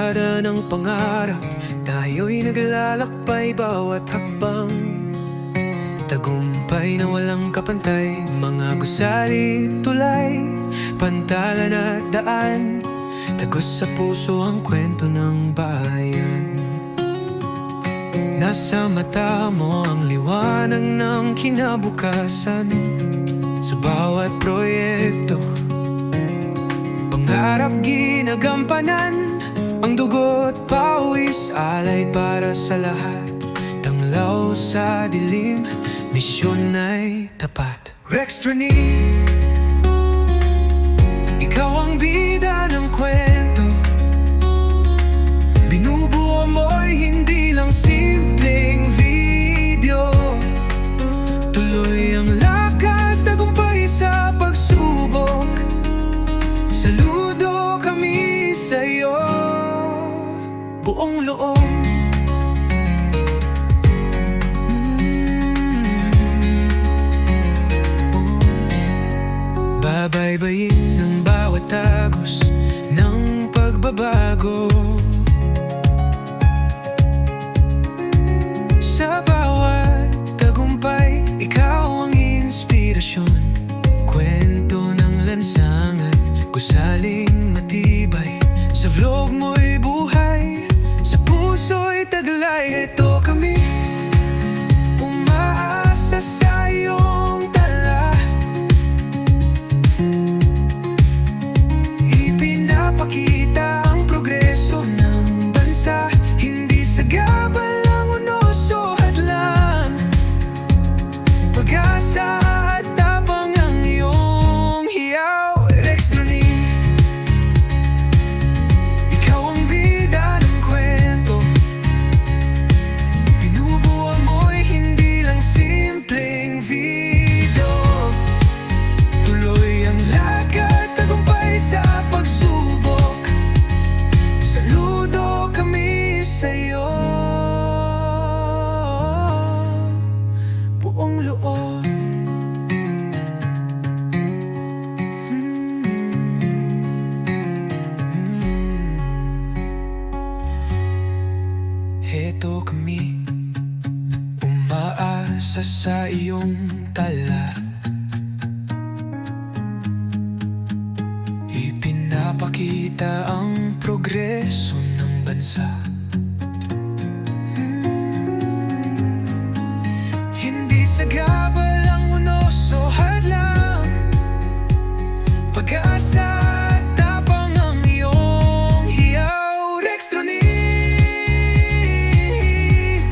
Kalsada ng pangarap, tayo'y naglalakbay bawat hakbang. Tagumpay na walang kapantay, mga gusali, tulay, pantalan at daan. Tagos sa puso ang kwento ng bayan. Nasa mata mo ang liwanag ng kinabukasan. Sa bawat proyekto, pangarap ginagampanan. Ang dugo't pawis, alay para sa lahat. Tanglaw sa dilim, misyon ay tapat. Rextrani, ikaw ang bida ng kwento. Binubuo mo'y hindi lang simpleng video. Tuloy ang lakad, tagumpay sa pagsubok. Saludo kami sa'yo, buong loob. Babaybayin ang bawat tagos ng pagbabago. Sa bawat tagumpay, ikaw ang inspirasyon. Kwento ng lansangan, gusaling matibay. Sa vlog mo'y buhay, sa puso'y taglay. Ito kami, umaasa sa iyong tala. Ipinapakita ang progreso ng bansa, hindi sa gabal ang unos o hadlang. Pag-asa at tapang ang iyong hiyaw. Rextrani, ikaw ang bida ng kwento. Binubuo mo'y hindi lang simpleng video. Tuloy ang lakad, tagumpay sa pagsubok. Saludo kami sa'yo, buong loob. Heto kami, umaasa sa iyong tala. Ipinapakita ang progreso ng bansa. Hindi sa gabal ang unos o hadlang. Pag-asa at tapang ang iyong hiyaw. Rextrani,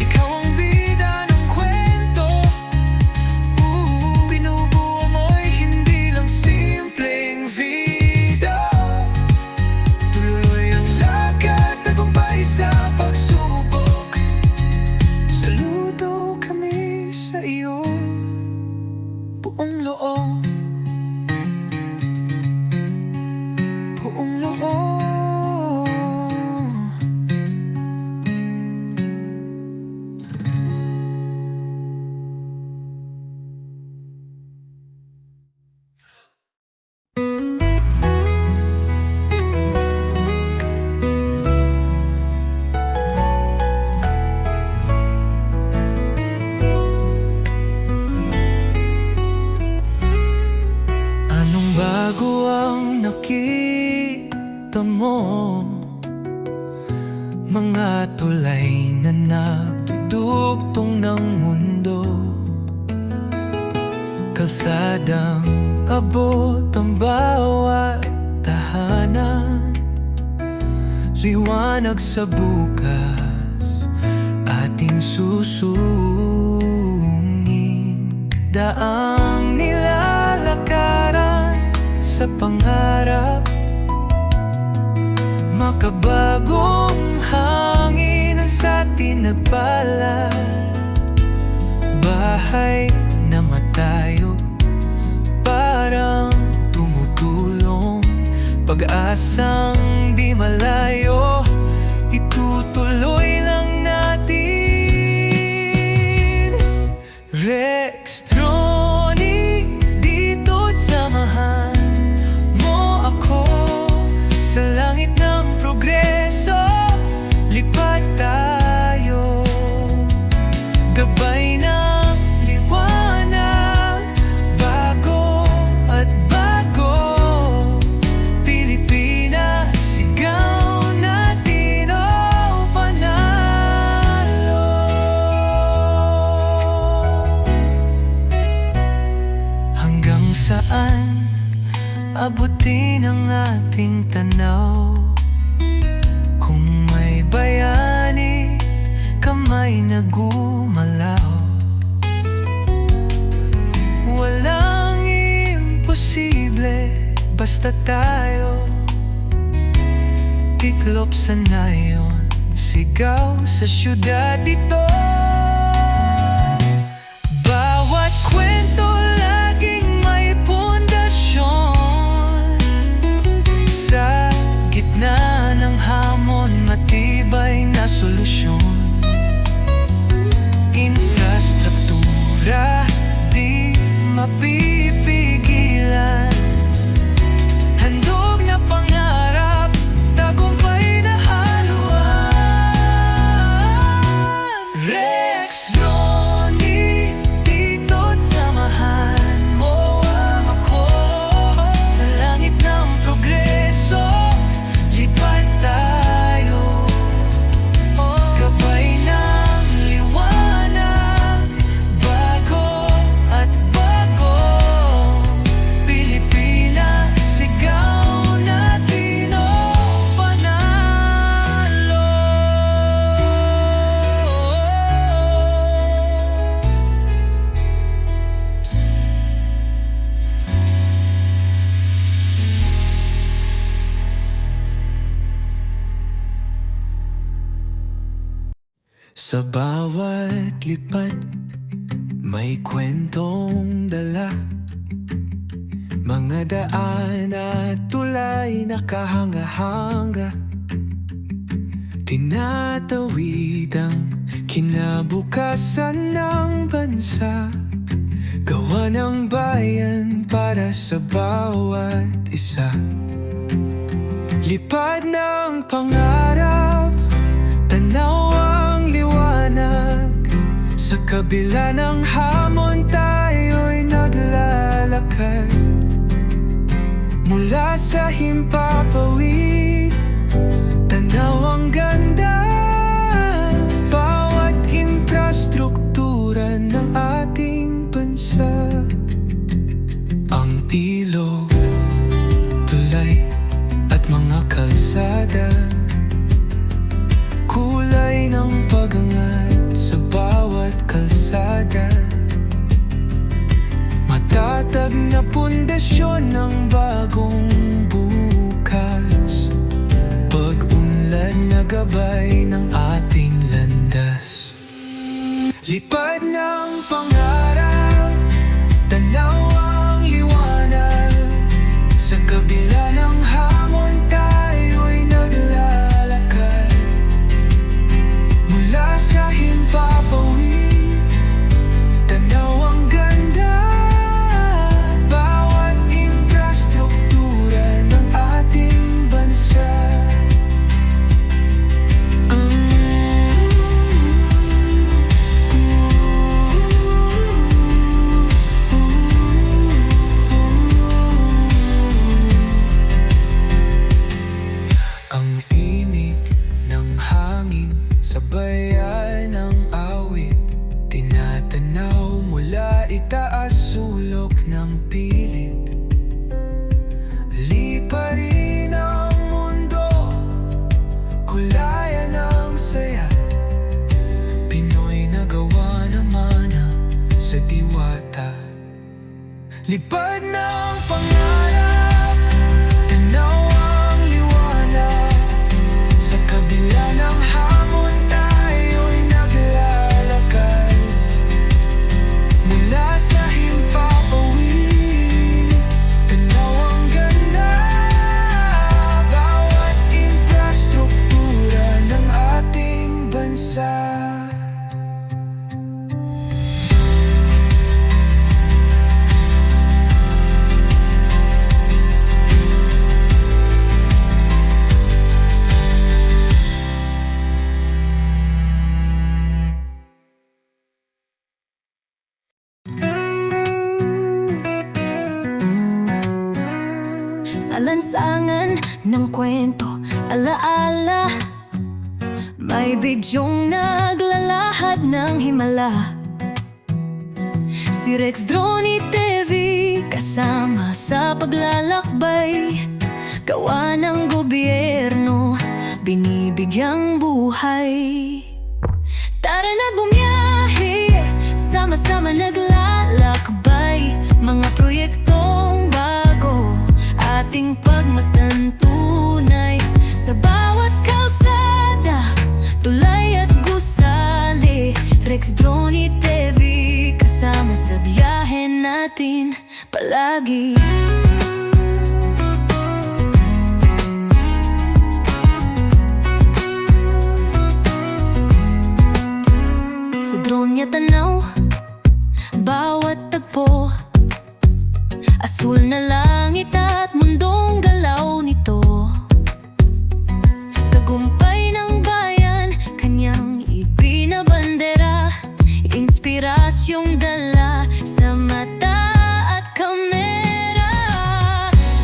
ikaw ang bida ng kwento. Binubuo mo'y hindi lang simpleng video. Tuloy ang lakad, tagumpay sa pagsubok. Saludo kami sa iyo, buong loob. Buong loob. Anong bago ang nakita mo? Mga tulay na nagdudugtong ng mundo. Kalsadang abot ang bawat tahanan. Liwanag sa bukas, ating susungin. Daang nilalakaran sa pangarap. Makabagong hangin ang sa atin nagpalad. Bahay na matayo, parang tumutulong. Pag-asang di malayo, itutuloy lang natin. Rextrani, dito't samahan mo ako sa langit ng progreso. ay nagumalaw. Walang imposible, basta tayo tiklop sa nayon, sigaw sa syudad ito. Bawat kwento laging may pundasyon. Sa gitna ng hamon, matibay na solusyon. Infrastruktura di mapipigilan. Handog na pangarap, tagumpay na haluan. Rex Droni, dito't samahan mo ako sa langit ng progreso. Lipad tayo, gabay ng liwanag, bago at bago. Pilipinas, sigaw natin o panalo. Sa bawat lipad, may kwentong dala. Mga daan at tulay nakahanga-hanga. Tinatawid ang kinabukasan ng bansa. Gawa ng bayan para sa bawat isa. Lipad ng pangarap, tanaw ang liwanag. Sa kabila ng hamon, tayo'y naglalakad. Mula sa himpapawid, tanaw ang ganda. Bawat infrastruktura ng ating bansa. Ang ilog, tulay at mga kalsada, kulay ng pag-angat sa bawat kalsada. Matatag na pundasyon ng bagong bukas, pag-unlad na gabay ng ating landas. Lipad ng pangarap, tanaw ang liwanag. Sa kabila ng hamon, tayo'y naglalakad. Mula sa himpapawid, tanaw ang ganda. Bawat infrastruktura ng ating bansa. Ang imig ng hangin, sabayan ng awit. Tinatanaw mula itaas, sulok ng pilit. Liparin ang mundo, kulayan ng saya. Pinoy na gawa naman sa diwata. Lipad ng pangarap, tanaw ang liwanag. Sa kabila ng hamon, tayo'y naglalakad. Mula sa himpapawid, tanaw ang ganda. Bawat infrastruktura ng ating bansa. Sa lansangan ng kwento, alaala, may bidyong naglalahad ng himala. Si Rex Droni TV, kasama sa paglalakbay. Gawa ng gobyerno, binibigyang buhay. Tara na bumiyahe, sama-sama naglalakbay. Mga proyektong bago, ating pagmasdan tunay. Sa bawat kalsada, tulay at gusali, Rex, Drony, TV, kasama sa biyahe natin palagi. Sa drone niya tanaw, bawat tagpo, asul na langit at mundong galaw nito. Tagumpay ng bayan, kanyang ibinabandera, inspirasyong dala sa mata at kamera.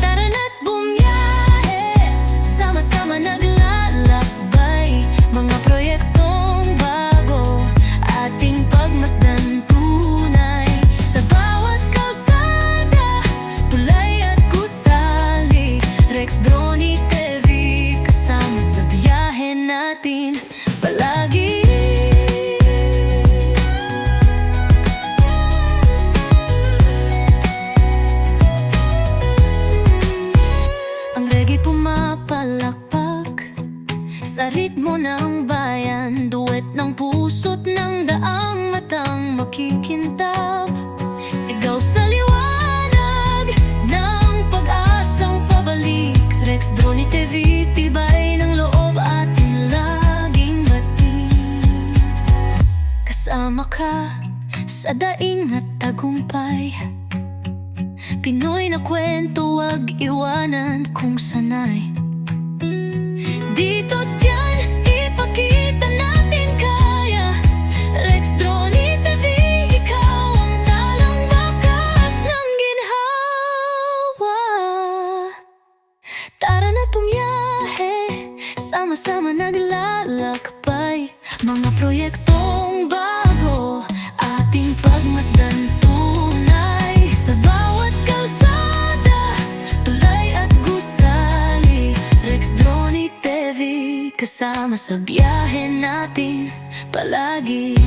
Tara na't bumiyahe, sama-sama naglalakbay. Mga proyektong bago, ating pagmasdan tunay. Sa bawat kalsada, tulay at gusali, Rex, Drony, TV, kasama sa biyahe natin palagi. Ang reggae pumapalakpak sa ritmo ng bayan, duwet ng puso't ng daang matang makikintab. Sigaw sa liwanag ng pag-asang pabalik, Rex, Drony, TV, tibay ng loob atin laging batid. Kasama ka sa daing at tagumpay, Pinoy na kwento, wag iwanan kung sanay. Dito dyan, ipakita natin kaya, Rex, Drony, TV, ikaw ang talang bakas ng ginhawa. Tara na't bumiyahe, sama-sama naglalakbay. Mga proyektong bago, ating pagmasdan tunay. Sa bawat kalsada, tulay at gusali, Rex, Drony, TV, kasama sa biyahe natin palagi.